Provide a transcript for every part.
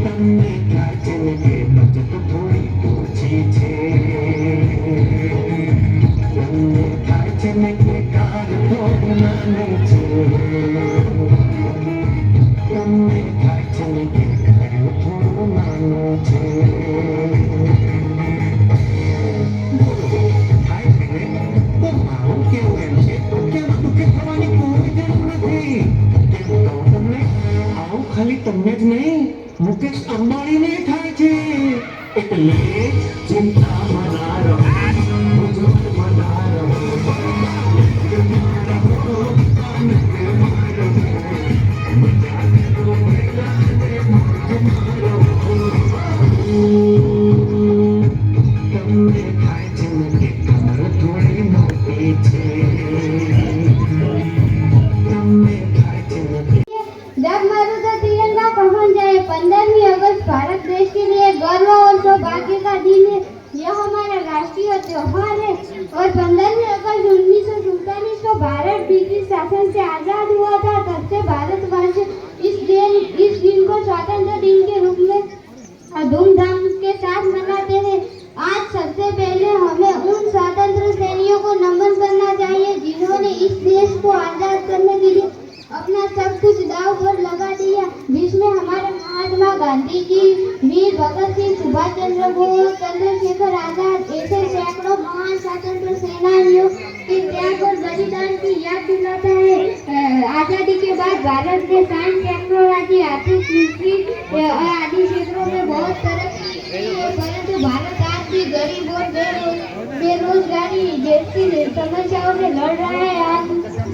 તમને થાય છે કે બચત થોડી ઓછી છે, તમને થાય છે ને કે કાર થોડું નાનું છે, તમને થાય છે ને કે કાર થોડું નાનું છે. ખાલી તમને જ નહીં, મુકેશ અંબાણીને થાય છે. એટલે ચિંતા મના રહો, મુજબ મના રહો, તમને થાય છે ને કે કમર થોડી મોટી છે, તમને થાય છે ને जब मरुदा तिरंगा पहुंच जाए 15वीं अगस्त भारत देश के लिए गर्व और सौभाग्य का दिन है। यह हमारा राष्ट्रीय त्योहार है और 15वीं अगस्त 1947 को भारत ब्रिटिश शासन से आजाद हुआ था। तब से भारतवर्ष इस दिन को स्वतंत्र दिन के रूप में धूमधाम के साथ मनाते हैं। आज सबसे पहले हमें उन स्वतंत्र सेनानियों को नमन करना चाहिए जिन्होंने इस देश को आजाद करने के लिए अपना सब कुछ दांव पर लगा दिया, जिसमें हमारे महात्मा गांधी जी, वीर भगत सिंह, सुभाष चंद्र बोस, चंद्रशेखर आजाद ऐसे सैकड़ों महान स्वतंत्र सेनानियों के त्याग और बलिदान की याद दिलाता है। आजादी के बाद भारत ने साइंस, टेक्नोलॉजी, आर्थिक कृषि आदि क्षेत्रों में बहुत तरक्की की है, परंतु भारत आज भी गरीब और बेरोजगारी जैसी समस्याओं से लड़ रहा है। आज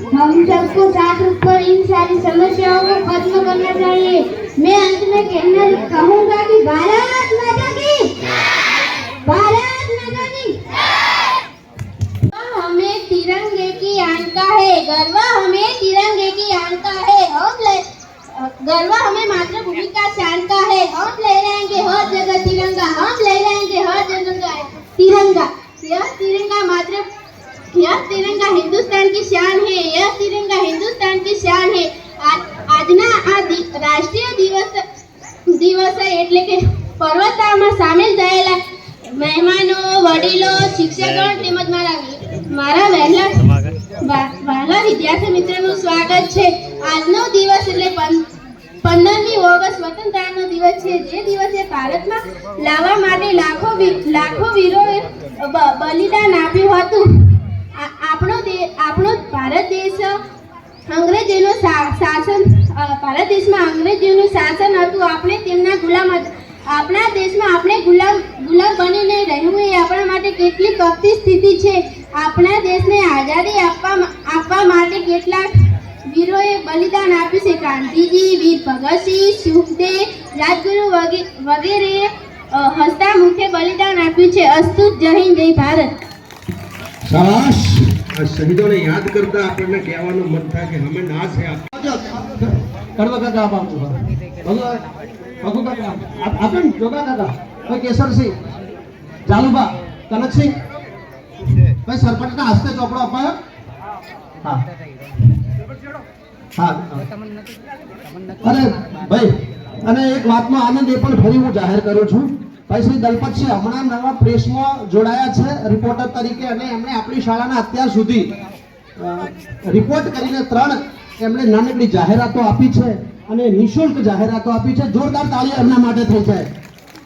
हम सबको साथ रुककर इन सारी समस्याओं को खत्म करना चाहिए। मैं अंत में कहूँगा कि भारत माता की, भारत माता की। हमें तिरंगे की आन का है गर्व, हमें तिरंगे की आन का है। गर्व हमें मातृभूमि का शान का है। हम लहराएंगे हर जगह तिरंगा, हम लहराएंगे हर जगह तिरंगा। यह तिरंगा हिंदुस्तान की शान है, यह तिरंगा हिंदुस्तान की शान है। આજના આ રાષ્ટ્રીય દિવસ એટલે કે પર્વતામાં સામેલ થયેલા મહેમાનો, વડીલો, શિક્ષકો તેમજ મારા વહેલા વિદ્યાર્થી મિત્રોનું સ્વાગત છે। આજનો દિવસ એટલે 15મી ઓગસ્ટ સ્વતંત્રતાનો દિવસ છે, જે દિવસે ભારતમાં લાવવા માટે લાખો વીરોએ બલિદાન આપ્યું હતું। આપણો ભારત દેશ અંગ્રેજોનું શાસન હતું। આપણે તેમના ગુલામ હતા। આપણા દેશમાં આપણે ગુલામ બનીને રહેવું એ આપણા માટે કેટલી કપટી સ્થિતિ છે। આપણા દેશને આઝાદી આપવા માટે કેટલાક વીરોએ બલિદાન આપ્યું છે। ગાંધીજી, વીર ભગતસિંહ, સુખદેવ, રાજગુરુ વગેરેએ હસતા મુખે બલિદાન આપ્યું છે। અસ્તુ, જય હિન્દ, જય ભારત। શાબાશ। શહીદોને યાદ કરતા આપણને કહેવાનું મન થાય કે હમે નાશ હે કરવા કાકા આપ આપજો ભગુ કાકા આપણ જોગા કાકા ભાઈ કેસરસિંહ, જાલુબા, કનકસિંહ ભાઈ સરપંચના હસ્તે ચોપડો અપાયો। હા હા અરે ભાઈ, અને એક વાતનો આનંદ એ પણ ફરી હું જાહેર કરું છું, ભાઈ શ્રી દલપતસિંહ હમણાં નવા પ્રેસમાં જોડાયા છે રિપોર્ટર તરીકે, અને એમણે આપણી શાળાના અત્યાર સુધી રિપોર્ટ કરીને 3 એમણે નાનકડી જાહેરાતો આપી છે અને નિઃશુલ્ક જાહેરાતો આપી છે। જોરદાર તાળીઓ એમના માટે થઈ જાય।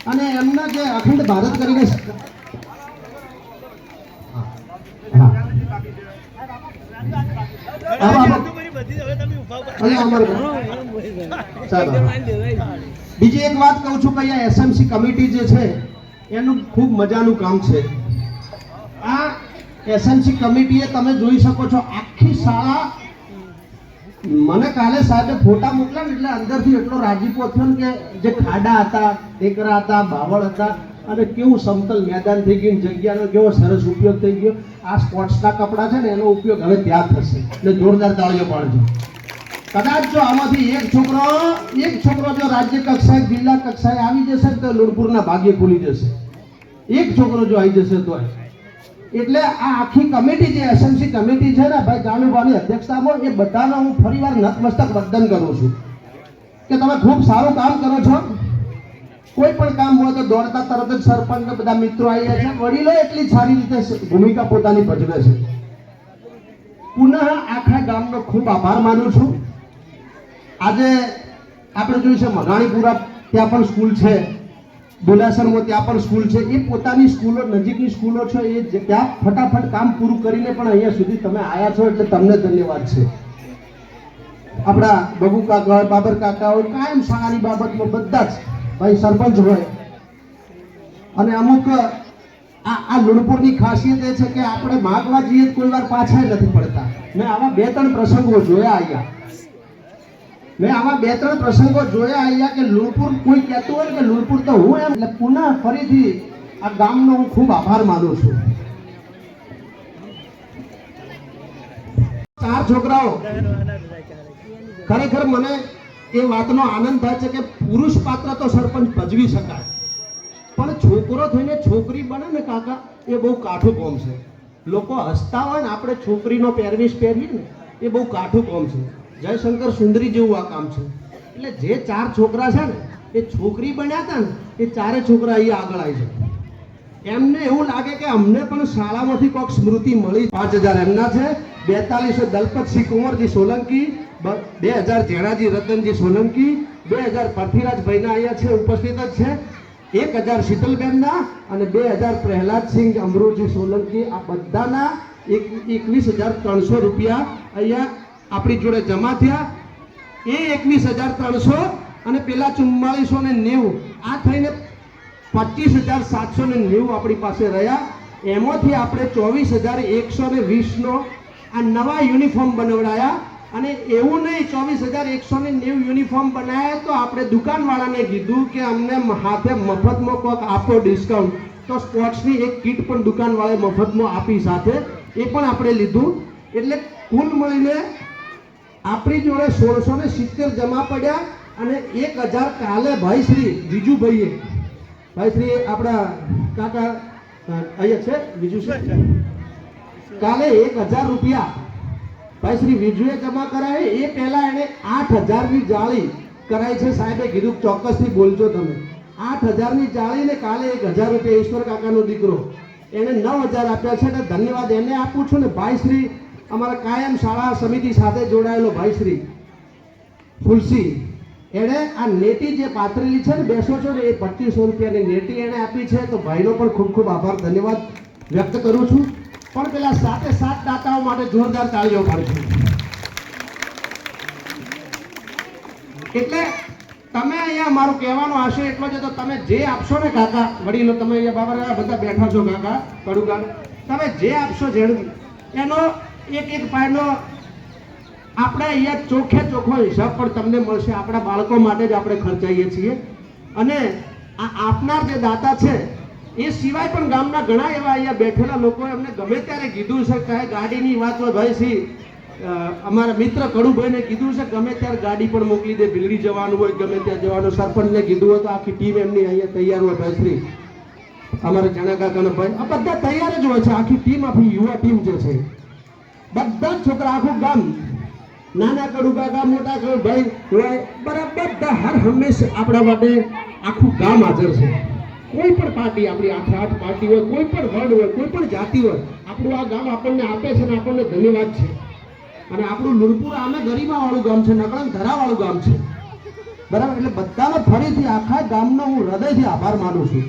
અને એમના જે અખંડ ભારત કરીને બીજી એક વાત કહું છું કે અહીંયા એસએમસી કમિટી જે છે એનું ખૂબ મજાનું કામ છે। આ એસએમસી કમિટીએ તમે જોઈ શકો છો આખી શાળા, મને કાલે સાહેબે ફોટા મોકલ્યા ને એટલે અંદરથી એટલો રાજીપો થયો ને કે જે ખાડા હતા, ટેકરા હતા, બાવળ હતા, અને કેવું સમતલ મેદાન થઈ ગયું, જગ્યાનો કેવો સરસ ઉપયોગ થઈ ગયો। આ સ્પોર્ટ્સના કપડાં છે ને એનો ઉપયોગ હવે ત્યાં થશે, એટલે જોરદાર તાળીઓ પાડજો। કદાચ જો આમાંથી એક છોકરો જો રાજ્ય કક્ષાએ, જિલ્લા કક્ષાએ આવી જશે તો લુણપુરના ભાગ્ય ખુલી જશે। એક છોકરો જો આવી જશે તો એટલે આ આખી કમિટી જે એસએમસી કમિટી છે ને ભાઈ જાનુભાઈની અધ્યક્ષતામાં, એ બધાનો હું ફરીવાર નતમસ્તક વંદન કરું છું કે તમે ખૂબ સારું કામ કરો છો. કોઈ પણ કામ હોય તો દોડતા તરત જ સરપંચ ને બધા મિત્રો આવ્યા છે. વડીલો એટલી સારી રીતે ભૂમિકા પોતાની ભજવે છે. પુનઃ આખા ગામનો ખૂબ આભાર માનું છું. આજે આપણે જોયું છે મઘાણીપુરા ત્યાં પણ સ્કૂલ છે, બોલાસરમાં ત્યાં પણ સ્કૂલ છે. એ પોતાની સ્કૂલો, નજીકની સ્કૂલો છે, એ ત્યાં ફટાફટ કામ પૂરું કરીને પણ અહીંયા સુધી તમે આવ્યા છો એટલે તમને ધન્યવાદ છે. આપણા બબુ કાકા હોય, બાબર કાકા હોય, કાયમ શાળાની બાબતમાં બધા જ ભાઈ સરપંચ હોય. અને અમુક આ લુણપુરની ખાસિયત એ છે કે આપણે માગવા જઈએ કોઈ વાર પાછા નથી પડતા. મેં આવા 2-3 પ્રસંગો જોયા અહીંયા. મેં આવા 2-3 પ્રસંગો જોયા અહીંયા કે લુણપુર કોઈ કહેતું હોય કે લુણપુર તો હું એમ, એટલે પુનઃ ફરીથી આ ગામનો હું ખૂબ આભાર માનું છું. 4 છોકરાઓ, ખરેખર મને એ વાતનો આનંદ થાય છે કે પુરુષ પાત્ર તો સરપંચ ભજવી શકાય, પણ છોકરો થઈને છોકરી બને ને કાકા, એ બહુ કાઠું કામ છે. લોકો હસતા હોય ને આપણે છોકરીનો પહેરવેશ પહેરીએ ને, એ બહુ કાઠું કામ છે. જયશંકર સુંદરી જેવું આ કામ છે. એટલે જે 4 છોકરા છે ને એ છોકરી બન્યા હતા ને, એ 4 છોકરા અહીંયા આગળ આવી છે. એમને એવું લાગે કે અમને પણ શાળામાંથી કોઈક સ્મૃતિ મળી. 5000 એમના છે, 4200 દલપતસિંહ કુંવરજી સોલંકી, 2000 જેણાજી રતનજી સોલંકી, 2000 પૃથ્વીરાજભાઈના અહીંયા છે, ઉપસ્થિત જ છે, 1000 શીતલબેનના અને 2000 પ્રહલાદસિંહ અમરુજી સોલંકી. આ બધાના 21300 રૂપિયા અહીંયા આપણી જોડે જમા થયા. એ 21300 અને પેલા 4490, આ થઈને 25790 આપણી પાસે રહ્યા. એમાંથી આપણે 24120નો આ નવા યુનિફોર્મ બનાવડાયા. અને એવું નહીં 24190 યુનિફોર્મ બનાવ્યા તો આપણે દુકાનવાળાને કીધું કે અમને હાથે મફતમાં કોઈક આપો ડિસ્કાઉન્ટ. તો સ્પોર્ટ્સની એક કીટ પણ દુકાનવાળાએ મફતમાં આપી સાથે, એ પણ આપણે લીધું. એટલે કુલ મળીને આપણી જોડે 1670 જમા પડ્યા. અને 1000 કાલે ભાઈશ્રી વિજુભાઈએ, ભાઈશ્રી આપણા કાકા અહીંયા છે, બીજું છે, કાલે 1000 રૂપિયા ભાઈશ્રી વિજુએ જમા કરાવી. એ પહેલા એને 8000ની જાળી કરાઈ છે. સાહેબે કીધું ચોક્કસથી બોલજો તમે. 8000ની જાળી ને કાલે 1000 રૂપિયા ઈશ્વર કાકાનો દીકરો એને 9000 આપ્યા છે. એટલે ધન્યવાદ એને આપું છું. ને ભાઈશ્રી અમારા કાયમ શાળા સમિતિ સાથે જોડાયેલો ભાઈશ્રી ફુલસી, એણે આ નેટી જે પાથરેલી છે ને બેસો છો ને, એ 2500 રૂપિયાની નેટી એણે આપી છે. તો ભાઈનો પણ ખૂબ ખૂબ આભાર, ધન્યવાદ વ્યક્ત કરું છું. પણ પેલા 7 દાતાઓ માટે જોરદાર તાળીઓ પાડજો. એટલે તમે અહીંયા મારું કહેવાનો આશય એટલો છે, તો તમે જે આપશો ને કાકા વડીલો, તમે અહીંયા બાબા બધા બેઠા છો કાકા કડુકા, તમે જે આપશો એનો એક પાયનો આપણે અહીંયા ચોખ્ખો હિસાબ પણ તમને મળશે. આપણા બાળકો માટે જ આપણે ખર્ચાઈએ છીએ. અને આ આપનાર જે દાતા છે એ સિવાય પણ ગામના ઘણા એવા અહીંયા બેઠેલા લોકો એમને ગમે ત્યારે કીધું છે કે ગાડીની વાત હોય ભાઈ, અમારા મિત્ર કડુભાઈને કીધું છે ગમે ત્યારે ગાડી પણ મોકલી દે, ભીલડી જવાનું હોય ગમે ત્યાં જવાનું. સરપંચને કીધું હોય તો આખી ટીમ એમની અહીંયા તૈયાર હોય. ભાઈશ્રી અમારા જણા કાકાનો ભાઈ, આ બધા તૈયાર જ હોય છે. આખી ટીમ, આપણી યુવા ટીમ જે છે, બધા જ છોકરા, આખું ગામ, નાના કડુ કાકા, મોટા કડુ ભાઈ હોય, બરાબર બધા હર હંમેશા આપણા માટે આખું ગામ હાજર છે. કોઈ પણ પાર્ટી, આપણી 8 પાર્ટી હોય, કોઈ પણ વર્ડ હોય, કોઈ પણ જાતિ હોય, આપણું આ ગામ આપણને આપે છે ને આપણને ધન્યવાદ છે. અને આપણું લુણપુર આમે ગરિમાવાળું ગામ છે, નકળંગ ધરાવાળું ગામ છે, બરાબર. એટલે બધાનો ફરીથી આખા ગામનો હું હૃદયથી આભાર માનું છું.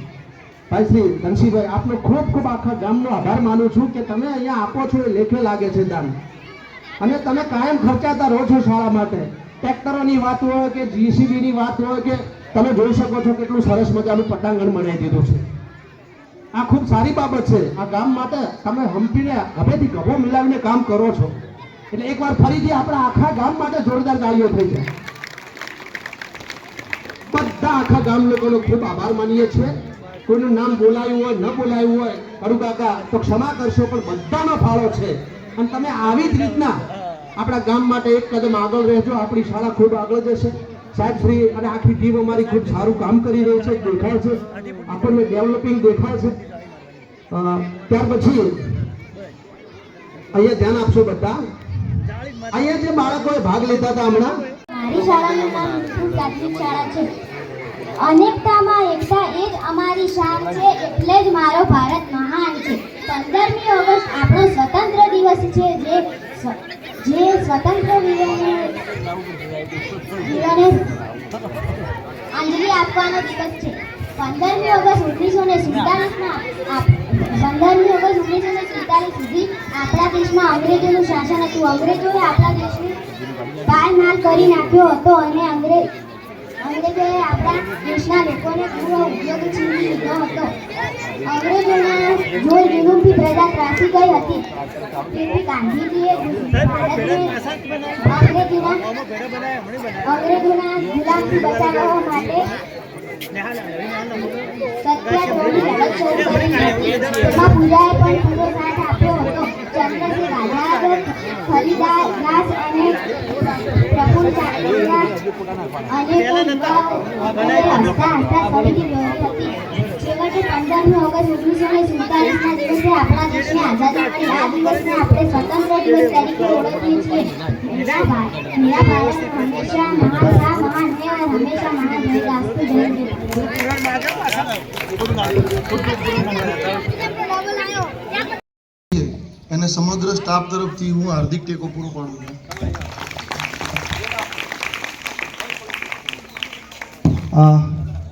ભાઈ શ્રી ધનસીભાઈ, આપનો ખૂબ ખૂબ આખા ગામનો આભાર માનું છું કે તમે અહીંયા આપો છો. એ લેખે લાગે છે દાન. અને તમે કાયમ ખર્ચાતા રહો છો શાળા માટે. ટ્રેક્ટરોની વાત હોય કે જીસીબીની વાત હોય, કે તમે જોઈ શકો છો કેટલું સરસ મજાનું પટાંગણ બનાવી દીધું છે. આ ખૂબ સારી બાબત છે. આ ગામ માટે તમે હંપીને હવેથી ગભો મિલાવીને કામ કરો છો. એટલે એકવાર ફરીથી આપણા આખા ગામ માટે જોરદાર તાળીઓ થઈ જાય. બધા આખા ગામ લોકોનો ખૂબ આભાર માનીએ છીએ. કોઈનું નામ બોલાયું હોય, ન બોલાયું હોય, કડુ કાકા તો ક્ષમા કરશો, પણ બધાનો ફાળો છે. અને તમે આવી જ રીતના આપણા ગામ માટે એક કદમ આગળ રહેજો. આપણી શાળા ખૂબ આગળ જશે. સાહેબ શ્રી અને આખી ટીમ અમારી ખૂબ સારું કામ કરી રહી છે, દેખાય છે, આપણને ડેવલપિંગ દેખાય છે. ત્યાર પછી અહીંયા ધ્યાન આપશો બધા. અહીંયા જે બાળકોએ ભાગ લીધા હતા હમણાં, મારી શાળાનું નામ પ્રાથમિક શાળા છે. અનેકતામાં એકતા એ જ અમારી શાન છે, એટલે જ મારો ભારત મહાન છે. 15મી ઓગસ્ટ આપણો સ્વતંત્ર દિવસ છે, જે સ્વતંત્ર વીરોને અંજલિ આપવાનો દિવસ છે. 15મી ઓગસ્ટ 1947 સુધી આપણા દેશમાં અંગ્રેજોનું શાસન હતું. અંગ્રેજોએ આપણા દેશને પાયમાલ કરી નાખ્યો હતો અને અંગ્રેજોએ આપણા દેશના લોકોને પૂરો ઉપયોગ છીનવી લીધો હતો. અંગ્રેજોના જોર જુલુમથી પ્રજા ત્રાસી ગઈ હતી. તેથી ગાંધીજીએ ભારતને અંગ્રેજોના ગુલામથી બચાવવા માટે સત્યાગ્રહની લડત શરૂ કરી હતી. તેમાં પૂજાએ પણ પૂરો સાથ આપ્યો હતો. ચંદ્રશેખર આઝાદ, હરિદાસ અને પ્રફુલ્લ ચાકીના અનેકો યુવાઓ હસતા ફરીથી વ્યવસ્થિત હતી. છેવટે 15મી ઓગસ્ટ 1947ના દિવસે આપણા દેશને આઝાદી મળી. આ દિવસને આપણે સ્વતંત્ર દિવસ તરીકે ઓળખીએ છીએ. मेरा भारत हमेशा महान था, महान है और हमेशा महान रहेगा. आपको जय हिंद. અને સમગ્ર સ્ટાફ તરફથી હું હાર્દિક ટેકો પૂરો પાડું છું.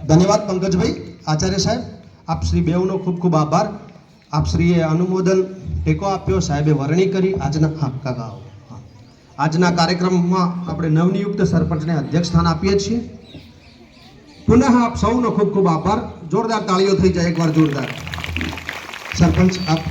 ધન્યવાદ પંકજભાઈ. આચાર્ય સાહેબ, આપ શ્રી બેવનો ખૂબ ખૂબ આભાર. આપ શ્રીએ અનુમોદન ટેકો આપ્યો, સાહેબે વરણી કરી. આજના કાર્યક્રમમાં આપણે નવનિયુક્ત સરપંચને અધ્યક્ષ સ્થાન આપીએ છીએ. પુનઃ આપ સૌનો ખૂબ ખૂબ આભાર. જોરદાર તાળીઓ થઈ જાય એકવાર જોરદાર. સરપંચ આપ